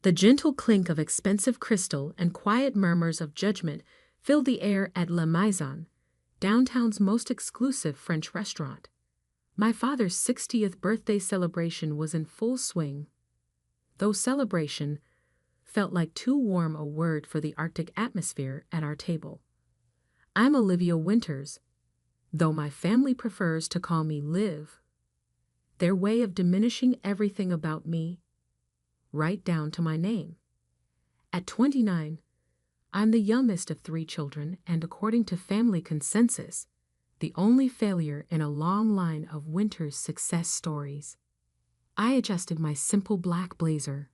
The gentle clink of expensive crystal and quiet murmurs of judgment filled the air at La Maison, downtown's most exclusive French restaurant. My father's 60th birthday celebration was in full swing, though celebration felt like too warm a word for the Arctic atmosphere at our table. I'm Olivia Winters, though my family prefers to call me Liv. Their way of diminishing everything about me, right down to my name. At 29, I'm the youngest of 3 children and, according to family consensus, the only failure in a long line of Winter's success stories. I adjusted my simple black blazer,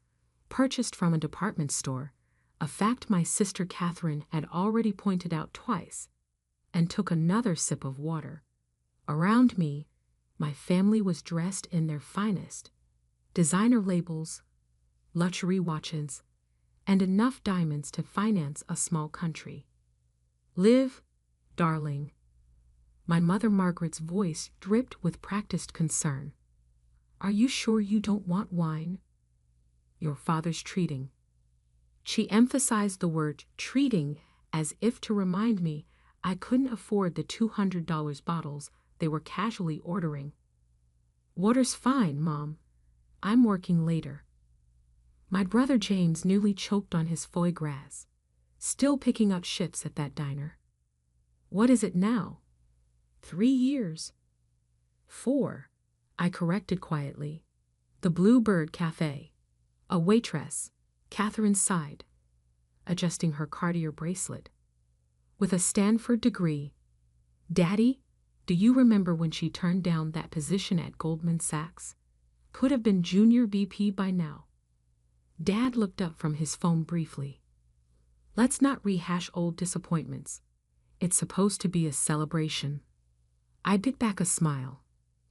purchased from a department store, a fact my sister Catherine had already pointed out twice, and took another sip of water. Around me, my family was dressed in their finest, designer labels, luxury watches, and enough diamonds to finance a small country. Liv, darling. My mother Margaret's voice dripped with practiced concern. Are you sure you don't want wine? Your father's treating. She emphasized the word treating as if to remind me I couldn't afford the $200 bottles they were casually ordering. Water's fine, Mom. I'm working later. My brother James nearly choked on his foie gras, still picking up shifts at that diner. What is it now? 3 years. 4, I corrected quietly. The Bluebird Cafe. A waitress, Catherine sighed, adjusting her Cartier bracelet. With a Stanford degree. Daddy, do you remember when she turned down that position at Goldman Sachs? Could have been junior VP by now. Dad looked up from his phone briefly. Let's not rehash old disappointments. It's supposed to be a celebration. I bit back a smile.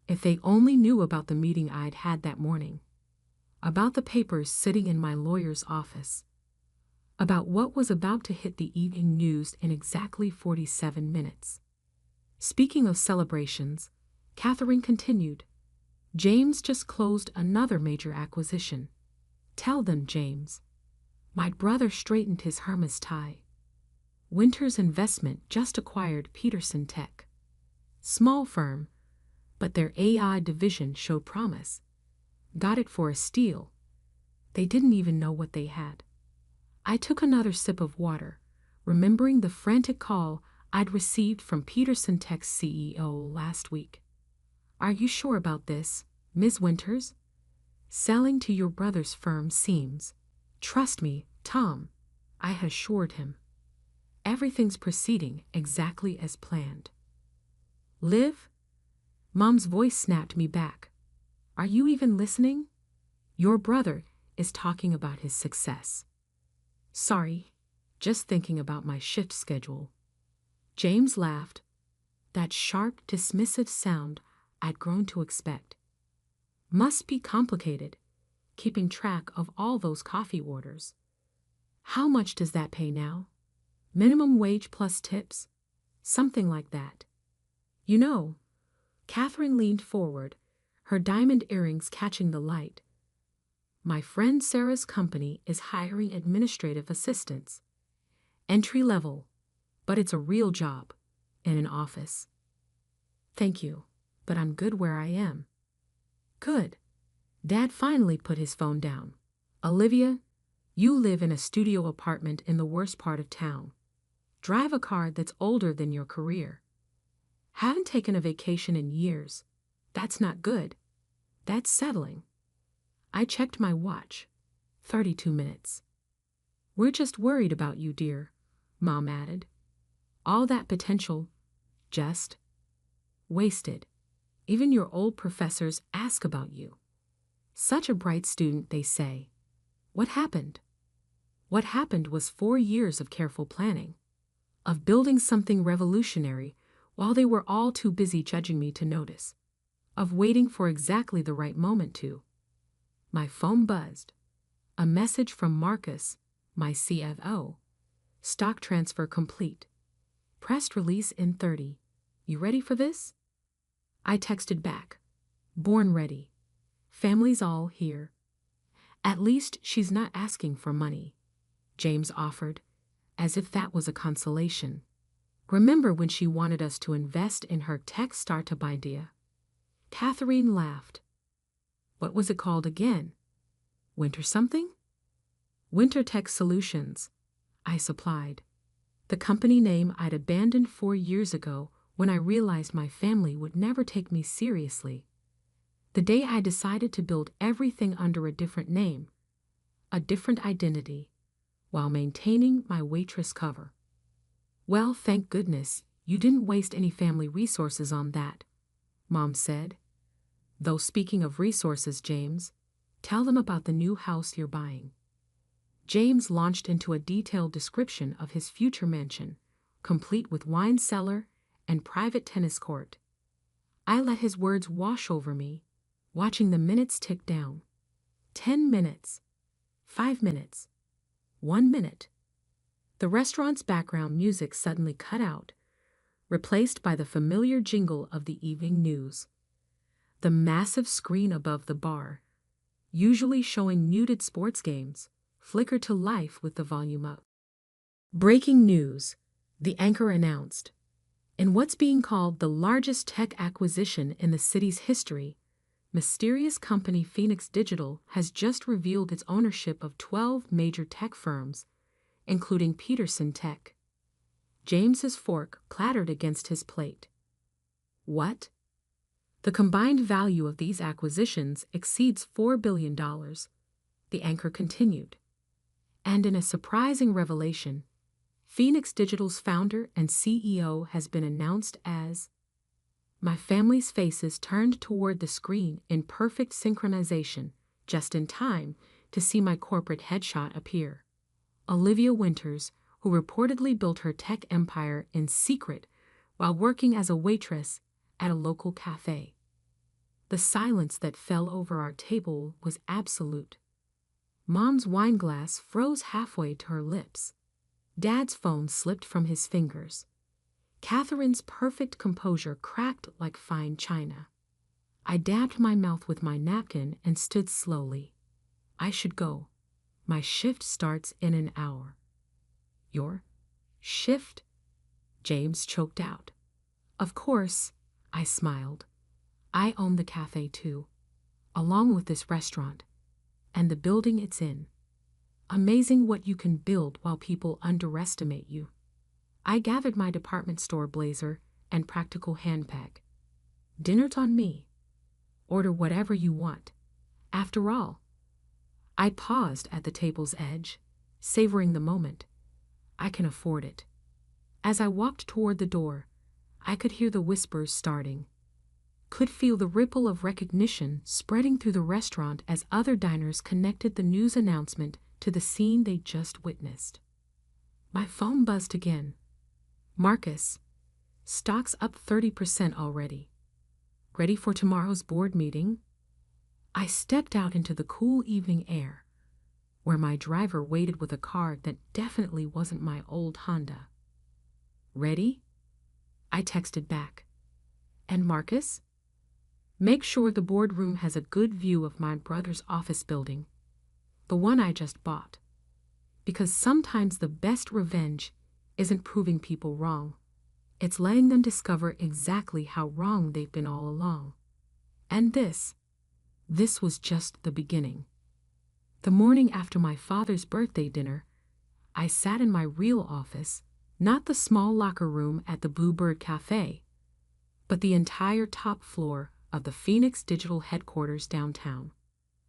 If they only knew about the meeting I'd had that morning. About the papers sitting in my lawyer's office. About what was about to hit the evening news in exactly 47 minutes. Speaking of celebrations, Catherine continued. James just closed another major acquisition. Tell them, James. My brother straightened his Hermes tie. Winter's investment just acquired Peterson Tech. Small firm, but their AI division showed promise. Got it for a steal. They didn't even know what they had. I took another sip of water, remembering the frantic call I'd received from Peterson Tech's CEO last week. Are you sure about this, Ms. Winters? Selling to your brother's firm seems. Trust me, Tom, I had assured him. Everything's proceeding exactly as planned. Liv? Mom's voice snapped me back. Are you even listening? Your brother is talking about his success. Sorry, just thinking about my shift schedule. James laughed, that sharp, dismissive sound I'd grown to expect. Must be complicated, keeping track of all those coffee orders. How much does that pay now? Minimum wage plus tips? Something like that. You know, Catherine leaned forward, her diamond earrings catching the light. My friend Sarah's company is hiring administrative assistants. Entry level, but it's a real job, in an office. Thank you, but I'm good where I am. Good. Dad finally put his phone down. Olivia, you live in a studio apartment in the worst part of town. Drive a car that's older than your career. Haven't taken a vacation in years. That's not good. That's settling. I checked my watch. 32 minutes. We're just worried about you, dear, Mom added. All that potential, just wasted. Even your old professors ask about you. Such a bright student, they say. What happened? What happened was 4 years of careful planning, of building something revolutionary while they were all too busy judging me to notice, of waiting for exactly the right moment to. My phone buzzed. A message from Marcus, my CFO. Stock transfer complete. Press release in 30. You ready for this? I texted back. Born ready. Family's all here. At least she's not asking for money, James offered, as if that was a consolation. Remember when she wanted us to invest in her tech startup idea? Catherine laughed. What was it called again? Winter something? Winter Tech Solutions, I supplied. The company name I'd abandoned 4 years ago when I realized my family would never take me seriously. The day I decided to build everything under a different name, a different identity, while maintaining my waitress cover. Well, thank goodness, you didn't waste any family resources on that, Mom said. Though speaking of resources, James, tell them about the new house you're buying. James launched into a detailed description of his future mansion, complete with wine cellar and private tennis court. I let his words wash over me, watching the minutes tick down. 10 minutes. 5 minutes. 1 minute. The restaurant's background music suddenly cut out, replaced by the familiar jingle of the evening news. The massive screen above the bar, usually showing muted sports games, flickered to life with the volume up. Breaking news, the anchor announced. In what's being called the largest tech acquisition in the city's history, mysterious company Phoenix Digital has just revealed its ownership of 12 major tech firms, including Peterson Tech. James's fork clattered against his plate. What? The combined value of these acquisitions exceeds $4 billion, the anchor continued. And in a surprising revelation, Phoenix Digital's founder and CEO has been announced as. My family's faces turned toward the screen in perfect synchronization, just in time to see my corporate headshot appear. Olivia Winters, who reportedly built her tech empire in secret while working as a waitress at a local cafe. The silence that fell over our table was absolute. Mom's wine glass froze halfway to her lips. Dad's phone slipped from his fingers. Catherine's perfect composure cracked like fine china. I dabbed my mouth with my napkin and stood slowly. I should go. My shift starts in an hour. Your shift? James choked out. Of course, I smiled. I own the cafe too, along with this restaurant, and the building it's in. Amazing what you can build while people underestimate you. I gathered my department store blazer and practical handbag. Dinner's on me. Order whatever you want. After all, I paused at the table's edge, savoring the moment. I can afford it. As I walked toward the door, I could hear the whispers starting. Could feel the ripple of recognition spreading through the restaurant as other diners connected the news announcement to the scene they just witnessed. My phone buzzed again. Marcus, stock's up 30% already. Ready for tomorrow's board meeting? I stepped out into the cool evening air, where my driver waited with a car that definitely wasn't my old Honda. Ready? I texted back. And Marcus? Make sure the boardroom has a good view of my brother's office building, the one I just bought. Because sometimes the best revenge isn't proving people wrong. It's letting them discover exactly how wrong they've been all along. And this was just the beginning. The morning after my father's birthday dinner, I sat in my real office, not the small locker room at the Bluebird Cafe, but the entire top floor of the Phoenix Digital headquarters downtown.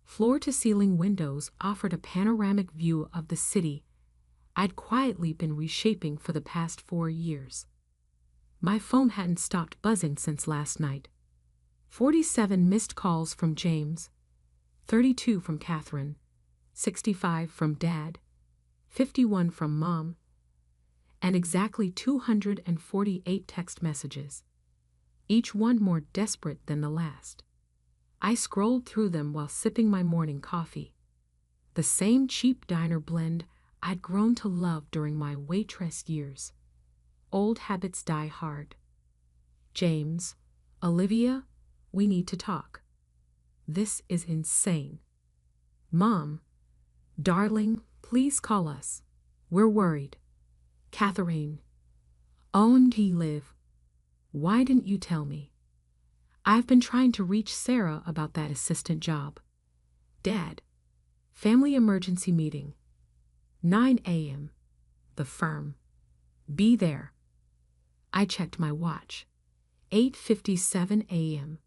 Floor-to-ceiling windows offered a panoramic view of the city I'd quietly been reshaping for the past 4 years. My phone hadn't stopped buzzing since last night. 47 missed calls from James, 32 from Catherine, 65 from Dad, 51 from Mom, and exactly 248 text messages, each one more desperate than the last. I scrolled through them while sipping my morning coffee, the same cheap diner blend I'd grown to love during my waitress years. Old habits die hard. James, Olivia, we need to talk. This is insane. Mom, Darling, please call us. We're worried. Catherine. Owned he live. Why didn't you tell me? I've been trying to reach Sarah about that assistant job. Dad. Family emergency meeting. 9 a.m. The firm. Be there. I checked my watch. 8:57 a.m.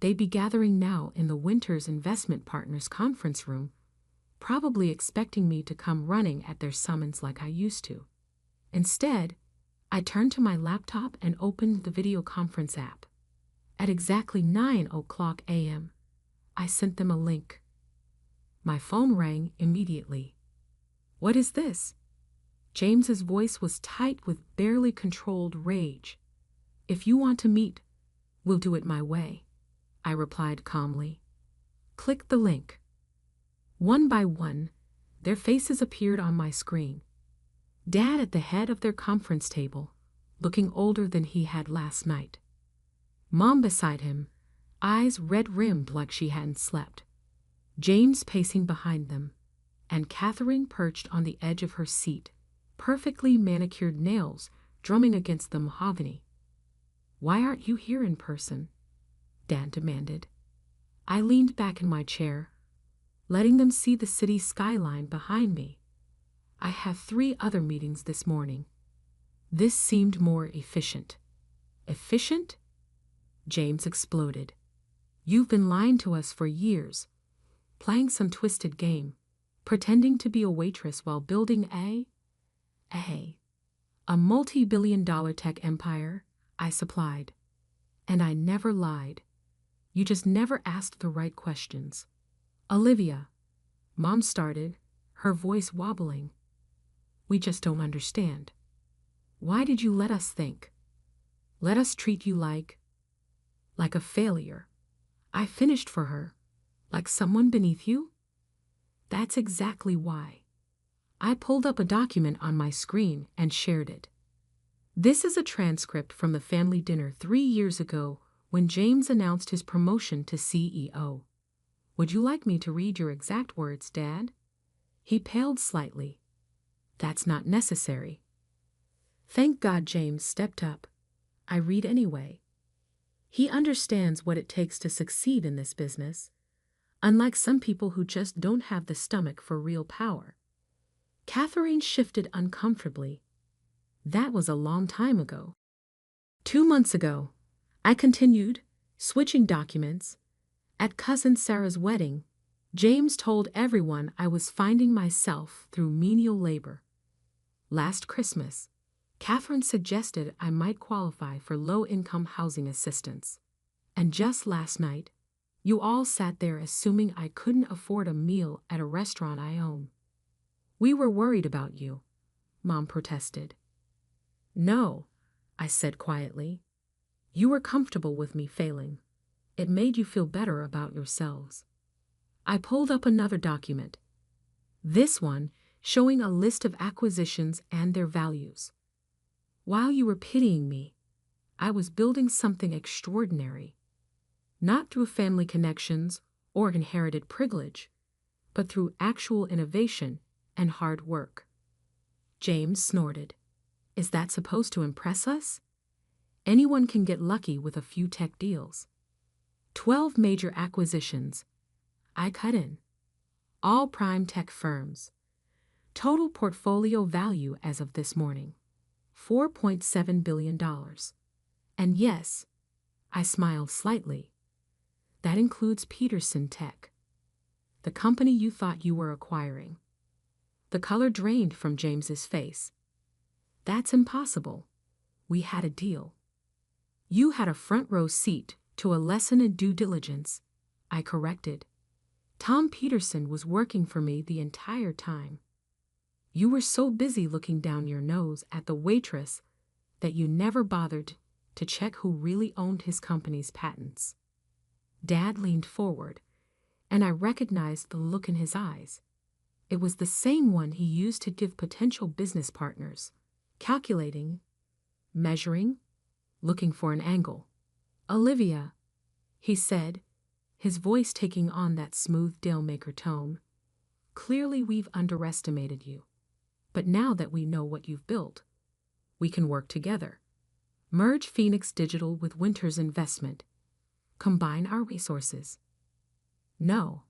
They'd be gathering now in the Winters Investment Partners conference room, probably expecting me to come running at their summons like I used to. Instead, I turned to my laptop and opened the video conference app. At exactly 9:00 a.m., I sent them a link. My phone rang immediately. What is this? James's voice was tight with barely controlled rage. If you want to meet, we'll do it my way, I replied calmly. Click the link. One by one, their faces appeared on my screen. Dad at the head of their conference table, looking older than he had last night. Mom beside him, eyes red-rimmed like she hadn't slept. James pacing behind them, and Catherine perched on the edge of her seat, perfectly manicured nails drumming against the mahogany. Why aren't you here in person? Dad demanded. I leaned back in my chair, letting them see the city skyline behind me. I have 3 other meetings this morning. This seemed more efficient. Efficient? James exploded. You've been lying to us for years, playing some twisted game, pretending to be a waitress while building a multi-billion-dollar tech empire, I supplied. And I never lied. You just never asked the right questions. Olivia, Mom started, her voice wobbling. We just don't understand. Why did you let us think? Let us treat you like a failure. I finished for her, like someone beneath you? That's exactly why. I pulled up a document on my screen and shared it. This is a transcript from the family dinner 3 years ago when James announced his promotion to CEO. Would you like me to read your exact words, Dad? He paled slightly. That's not necessary. Thank God James stepped up. I read anyway. He understands what it takes to succeed in this business, unlike some people who just don't have the stomach for real power. Catherine shifted uncomfortably. That was a long time ago. 2 months ago, I continued, switching documents. At Cousin Sarah's wedding, James told everyone I was finding myself through menial labor. Last Christmas, Catherine suggested I might qualify for low-income housing assistance. And just last night, you all sat there assuming I couldn't afford a meal at a restaurant I own. We were worried about you, Mom protested. No, I said quietly. You were comfortable with me failing. It made you feel better about yourselves. I pulled up another document. This one showing a list of acquisitions and their values. While you were pitying me, I was building something extraordinary. Not through family connections or inherited privilege, but through actual innovation and hard work. James snorted. Is that supposed to impress us? Anyone can get lucky with a few tech deals. 12 major acquisitions. I cut in. All prime tech firms. Total portfolio value as of this morning, $4.7 billion. And yes, I smiled slightly. That includes Peterson Tech, the company you thought you were acquiring. The color drained from James's face. That's impossible. We had a deal. You had a front row seat to a lesson in due diligence, I corrected. Tom Peterson was working for me the entire time. You were so busy looking down your nose at the waitress that you never bothered to check who really owned his company's patents. Dad leaned forward, and I recognized the look in his eyes. It was the same one he used to give potential business partners, calculating, measuring, looking for an angle. Olivia, he said, his voice taking on that smooth deal-maker tone. Clearly we've underestimated you. But now that we know what you've built, we can work together. Merge Phoenix Digital with Winter's investment. Combine our resources. No.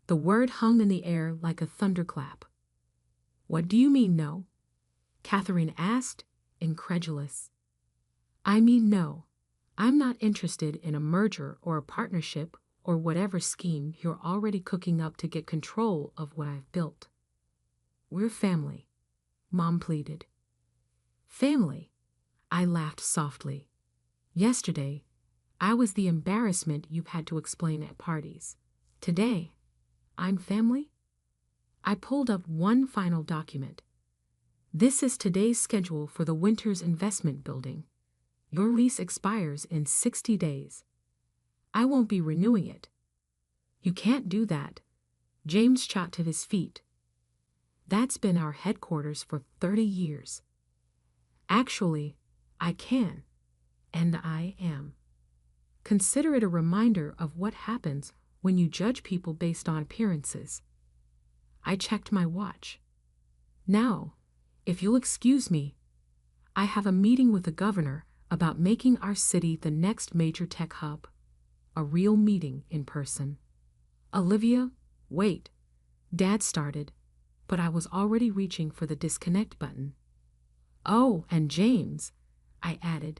The word hung in the air like a thunderclap. What do you mean, no? Catherine asked, incredulous. I mean, no. I'm not interested in a merger or a partnership or whatever scheme you're already cooking up to get control of what I've built. We're family, Mom pleaded. Family? I laughed softly. Yesterday, I was the embarrassment you've had to explain at parties. Today, I'm family? I pulled up one final document. This is today's schedule for the Winter's investment building. Your lease expires in 60 days. I won't be renewing it. You can't do that. James shot to his feet. That's been our headquarters for 30 years. Actually, I can, and I am. Consider it a reminder of what happens when you judge people based on appearances. I checked my watch. Now, if you'll excuse me, I have a meeting with the governor about making our city the next major tech hub. A real meeting in person. Olivia, wait. Dad started, but I was already reaching for the disconnect button. Oh, and James, I added,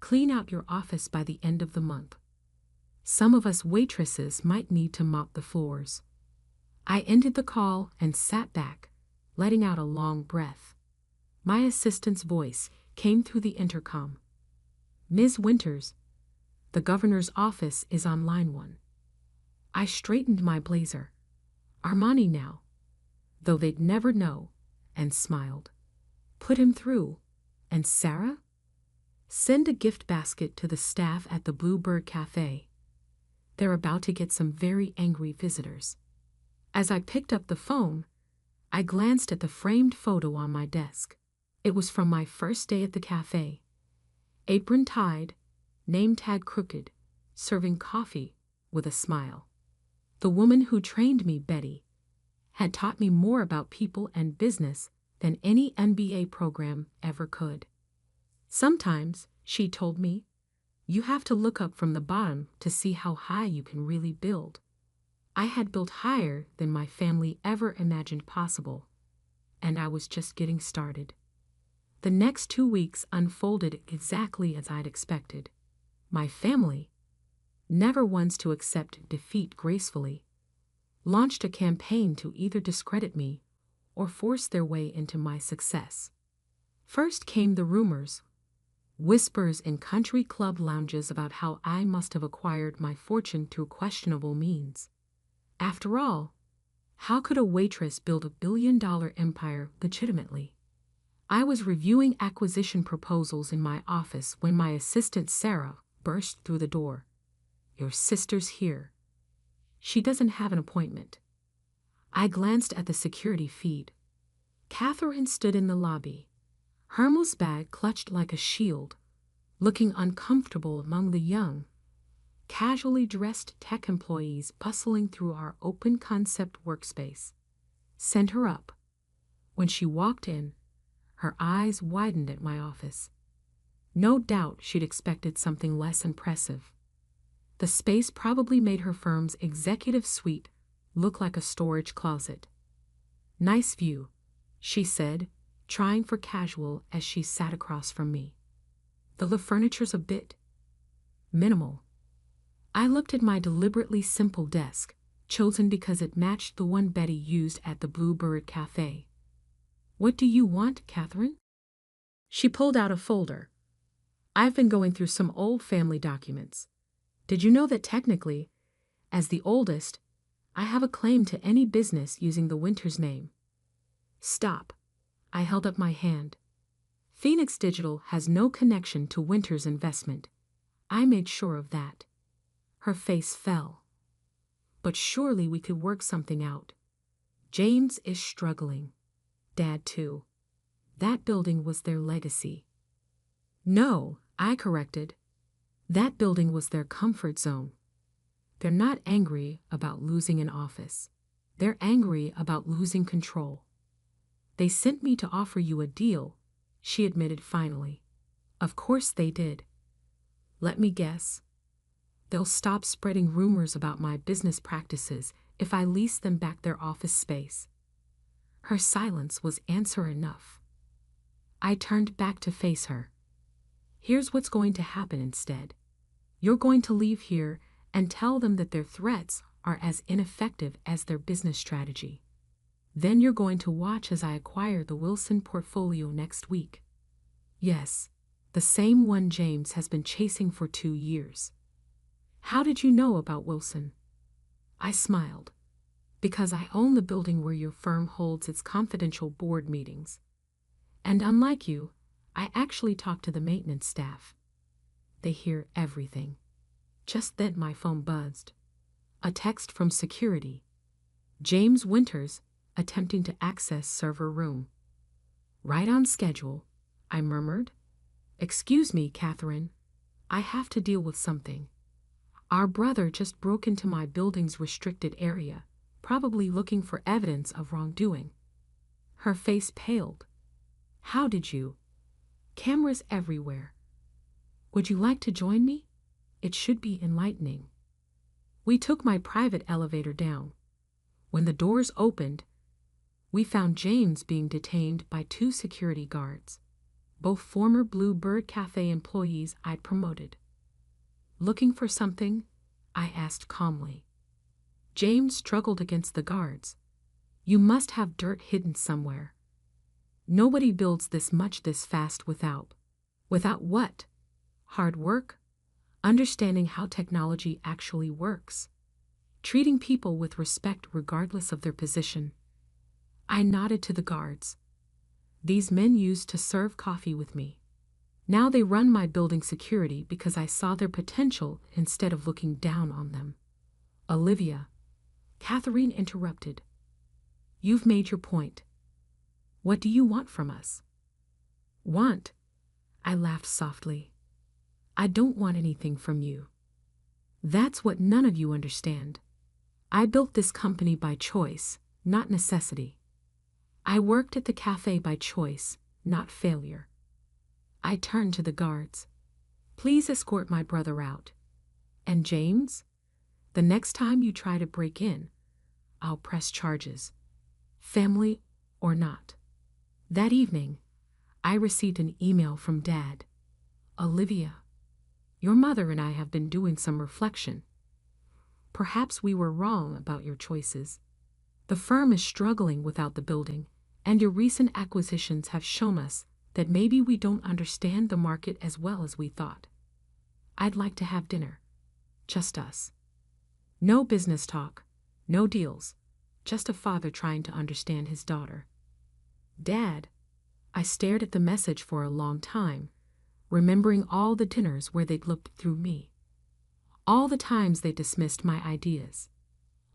clean out your office by the end of the month. Some of us waitresses might need to mop the floors. I ended the call and sat back, letting out a long breath. My assistant's voice came through the intercom. Ms. Winters, the governor's office is on line 1. I straightened my blazer. Armani now, though they'd never know, and smiled. Put him through. And Sarah? Send a gift basket to the staff at the Bluebird Cafe. They're about to get some very angry visitors. As I picked up the phone, I glanced at the framed photo on my desk. It was from my first day at the cafe. Apron tied, name tag crooked, serving coffee with a smile. The woman who trained me, Betty, had taught me more about people and business than any MBA program ever could. Sometimes, she told me, you have to look up from the bottom to see how high you can really build. I had built higher than my family ever imagined possible, and I was just getting started. The next 2 weeks unfolded exactly as I'd expected. My family, never ones to accept defeat gracefully, launched a campaign to either discredit me or force their way into my success. First came the rumors, whispers in country club lounges about how I must have acquired my fortune through questionable means. After all, how could a waitress build a billion-dollar empire legitimately? I was reviewing acquisition proposals in my office when my assistant Sarah burst through the door. Your sister's here. She doesn't have an appointment. I glanced at the security feed. Catherine stood in the lobby, Hermel's bag clutched like a shield, looking uncomfortable among the young, casually dressed tech employees bustling through our open-concept workspace. Send her up. When she walked in, her eyes widened at my office. No doubt she'd expected something less impressive. The space probably made her firm's executive suite look like a storage closet. Nice view, she said, trying for casual as she sat across from me. Though the furniture's a bit minimal. I looked at my deliberately simple desk, chosen because it matched the one Betty used at the Bluebird Cafe. What do you want, Catherine? She pulled out a folder. I've been going through some old family documents. Did you know that technically, as the oldest, I have a claim to any business using the Winters name? Stop. I held up my hand. Phoenix Digital has no connection to Winters' investment. I made sure of that. Her face fell. But surely we could work something out. James is struggling. Dad, too. That building was their legacy. No, I corrected. That building was their comfort zone. They're not angry about losing an office. They're angry about losing control. They sent me to offer you a deal, she admitted finally. Of course they did. Let me guess. They'll stop spreading rumors about my business practices if I lease them back their office space. Her silence was answer enough. I turned back to face her. Here's what's going to happen instead. You're going to leave here and tell them that their threats are as ineffective as their business strategy. Then you're going to watch as I acquire the Wilson portfolio next week. Yes, the same one James has been chasing for 2 years. How did you know about Wilson? I smiled. Because I own the building where your firm holds its confidential board meetings. And unlike you, I actually talk to the maintenance staff. They hear everything. Just then my phone buzzed. A text from security. James Winters, attempting to access server room. Right on schedule, I murmured. Excuse me, Catherine. I have to deal with something. Our brother just broke into my building's restricted area, probably looking for evidence of wrongdoing. Her face paled. How did you? Cameras everywhere. Would you like to join me? It should be enlightening. We took my private elevator down. When the doors opened, we found James being detained by 2 security guards, both former Blue Bird Cafe employees I'd promoted. Looking for something? I asked calmly. James struggled against the guards. You must have dirt hidden somewhere. Nobody builds this much this fast without. Without what? Hard work? Understanding how technology actually works. Treating people with respect regardless of their position. I nodded to the guards. These men used to serve coffee with me. Now they run my building security because I saw their potential instead of looking down on them. Olivia. Catherine interrupted. You've made your point. What do you want from us? Want? I laughed softly. I don't want anything from you. That's what none of you understand. I built this company by choice, not necessity. I worked at the cafe by choice, not failure. I turned to the guards. Please escort my brother out. And James? The next time you try to break in, I'll press charges. Family or not. That evening, I received an email from Dad. Olivia, your mother and I have been doing some reflection. Perhaps we were wrong about your choices. The firm is struggling without the building, and your recent acquisitions have shown us that maybe we don't understand the market as well as we thought. I'd like to have dinner. Just us. No business talk, no deals, just a father trying to understand his daughter. Dad, I stared at the message for a long time, remembering all the dinners where they'd looked through me. All the times they dismissed my ideas.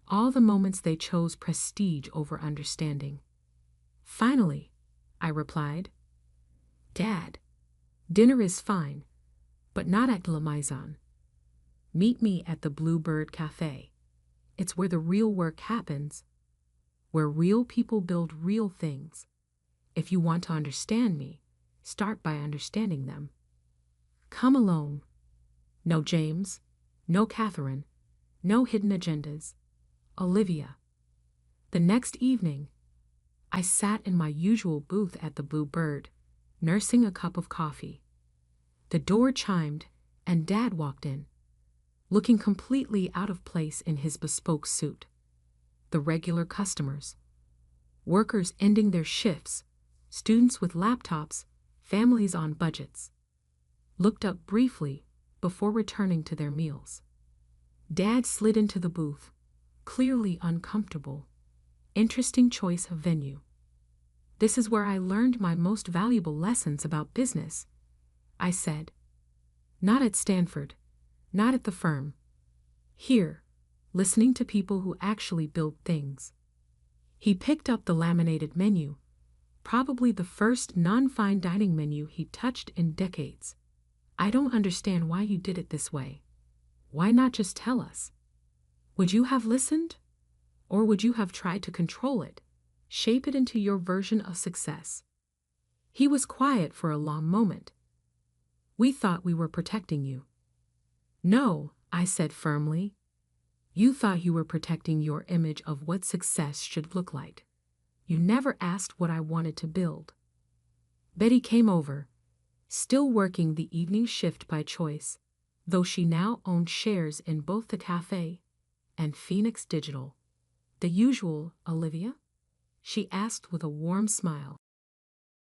All the moments they chose prestige over understanding. Finally, I replied, Dad, dinner is fine, but not at La Maison. Meet me at the Blue Bird Cafe. It's where the real work happens, where real people build real things. If you want to understand me, start by understanding them. Come alone. No James, no Catherine, no hidden agendas. Olivia. The next evening, I sat in my usual booth at the Blue Bird, nursing a cup of coffee. The door chimed, and Dad walked in, looking completely out of place in his bespoke suit. The regular customers. Workers ending their shifts, students with laptops, families on budgets. Looked up briefly before returning to their meals. Dad slid into the booth, clearly uncomfortable. Interesting choice of venue. This is where I learned my most valuable lessons about business, I said. Not at Stanford, not at the firm. Here, listening to people who actually build things. He picked up the laminated menu, probably the first non-fine dining menu he'd touched in decades. I don't understand why you did it this way. Why not just tell us? Would you have listened? Or would you have tried to control it, shape it into your version of success? He was quiet for a long moment. We thought we were protecting you. No, I said firmly. You thought you were protecting your image of what success should look like. You never asked what I wanted to build. Betty came over, still working the evening shift by choice, though she now owned shares in both the cafe and Phoenix Digital. The usual, Olivia? She asked with a warm smile.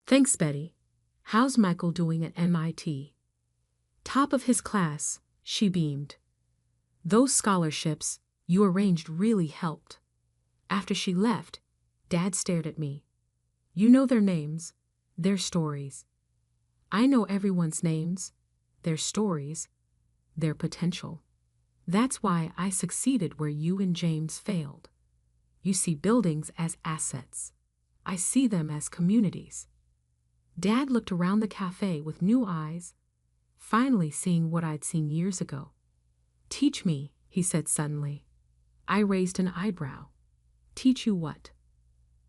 Thanks, Betty. How's Michael doing at MIT? Top of his class, she beamed. Those scholarships you arranged really helped. After she left, Dad stared at me. You know their names, their stories. I know everyone's names, their stories, their potential. That's why I succeeded where you and James failed. You see buildings as assets. I see them as communities. Dad looked around the cafe with new eyes, finally seeing what I'd seen years ago. Teach me, he said suddenly. I raised an eyebrow. Teach you what?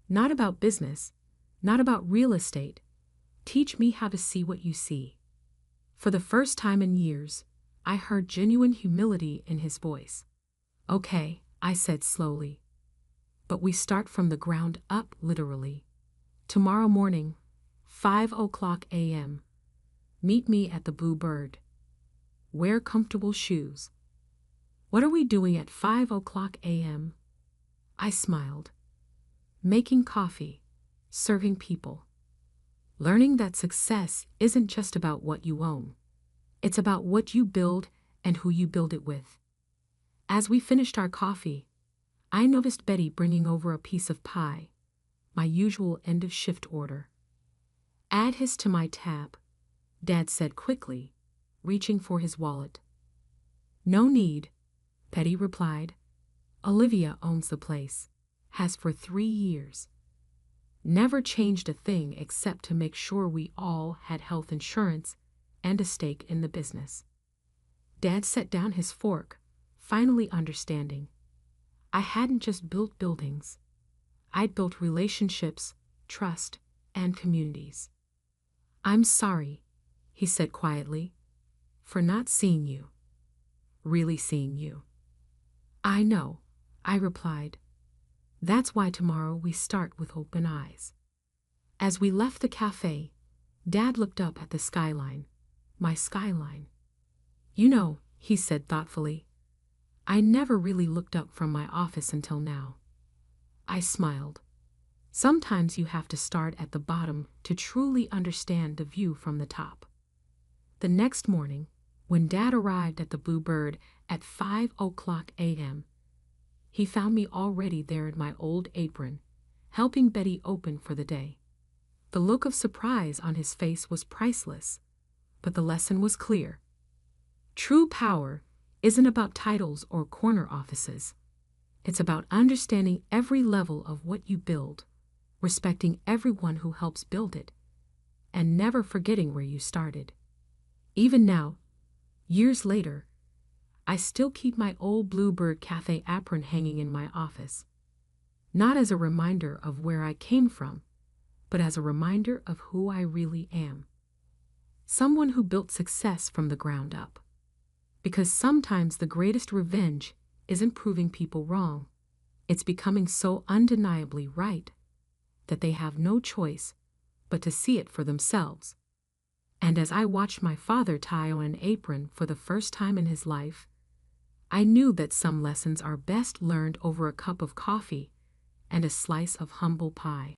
Not about business, not about real estate. Teach me how to see what you see. For the first time in years, I heard genuine humility in his voice. Okay, I said slowly. But we start from the ground up, literally. Tomorrow morning, 5:00 a.m. Meet me at the Blue Bird. Wear comfortable shoes. What are we doing at 5:00 a.m.? I smiled. Making coffee, serving people. Learning that success isn't just about what you own. It's about what you build and who you build it with. As we finished our coffee, I noticed Betty bringing over a piece of pie, my usual end-of-shift order. Add his to my tab, Dad said quickly, reaching for his wallet. No need, Betty replied. Olivia owns the place, has for 3 years. Never changed a thing except to make sure we all had health insurance and a stake in the business. Dad set down his fork, finally understanding. I hadn't just built buildings. I'd built relationships, trust, and communities. I'm sorry, he said quietly, for not seeing you. Really seeing you. I know, I replied. That's why tomorrow we start with open eyes. As we left the cafe, Dad looked up at the skyline, my skyline. You know, he said thoughtfully, I never really looked up from my office until now. I smiled. Sometimes you have to start at the bottom to truly understand the view from the top. The next morning, when Dad arrived at the Blue Bird at 5:00 a.m., he found me already there in my old apron, helping Betty open for the day. The look of surprise on his face was priceless, but the lesson was clear. True power isn't about titles or corner offices. It's about understanding every level of what you build, respecting everyone who helps build it, and never forgetting where you started. Even now, years later, I still keep my old Bluebird Cafe apron hanging in my office, not as a reminder of where I came from, but as a reminder of who I really am. Someone who built success from the ground up. Because sometimes the greatest revenge isn't proving people wrong. It's becoming so undeniably right that they have no choice but to see it for themselves. And as I watched my father tie on an apron for the first time in his life, I knew that some lessons are best learned over a cup of coffee and a slice of humble pie.